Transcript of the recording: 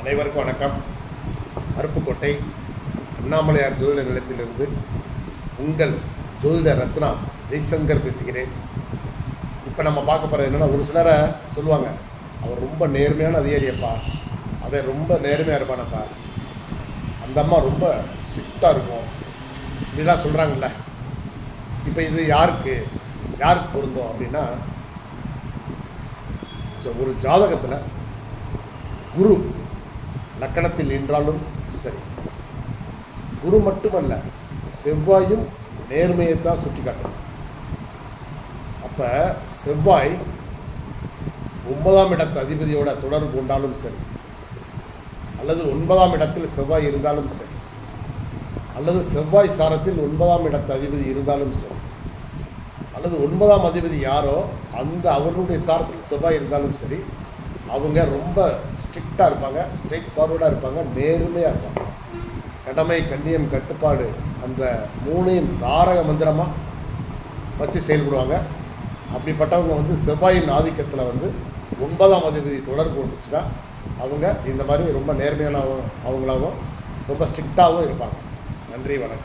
அனைவருக்கும் வணக்கம். அருப்புக்கோட்டை அண்ணாமலையார் ஜோதிட நிலையத்திலிருந்து உங்கள் ஜோதிட ரத்னா ஜெய்சங்கர் பேசுகிறேன். இப்போ நம்ம பார்க்க போகிறது என்னென்னா, ஒரு சிலரை சொல்லுவாங்க, அவர் ரொம்ப நேர்மையான அதிகாரியப்பா, அவன் ரொம்ப நேர்மையாக இருப்பானப்பா, அந்த அம்மா ரொம்ப ஸ்ட்ரிக்டாக இருக்கும், இப்படிலாம் சொல்கிறாங்கல்ல. இப்போ இது யாருக்கு பொருந்தும் அப்படின்னா, ஒரு ஜாதகத்தில் குரு லக்கணத்தில் நின்றாலும் சரி, குரு மட்டுமல்ல செவ்வாயும் நேர்மையை தான் சுட்டி காட்டணும். அப்போ செவ்வாய் 9ஆம் இடத்து அதிபதியோட தொடர்பு கொண்டாலும் சரி, அல்லது 9ஆம் இடத்தில் செவ்வாய் இருந்தாலும் சரி, அல்லது செவ்வாய் சாரத்தில் 9ஆம் இடத்து அதிபதி இருந்தாலும் சரி, அல்லது 9ஆம் அதிபதி யாரோ அந்த அவர்களுடைய சாரத்தில் செவ்வாய் இருந்தாலும் சரி, அவங்க ரொம்ப ஸ்ட்ரிக்டாக இருப்பாங்க, ஸ்ட்ரெயிட் ஃபார்வர்டாக இருப்பாங்க, நேர்மையாக இருப்பாங்க. கடமை, கண்ணியம், கட்டுப்பாடு, அந்த மூணையும் தாரக மந்திரமாக வச்சு செயல்படுவாங்க. அப்படிப்பட்டவங்க செவ்வாயின் ஆதிக்கத்தில் 9ஆம் அதிபதி தொடர்பு கொண்டுச்சுன்னா அவங்க இந்த மாதிரி ரொம்ப நேர்மையான அவங்களாகவும் ரொம்ப ஸ்ட்ரிக்டாகவும் இருப்பாங்க. நன்றி, வணக்கம்.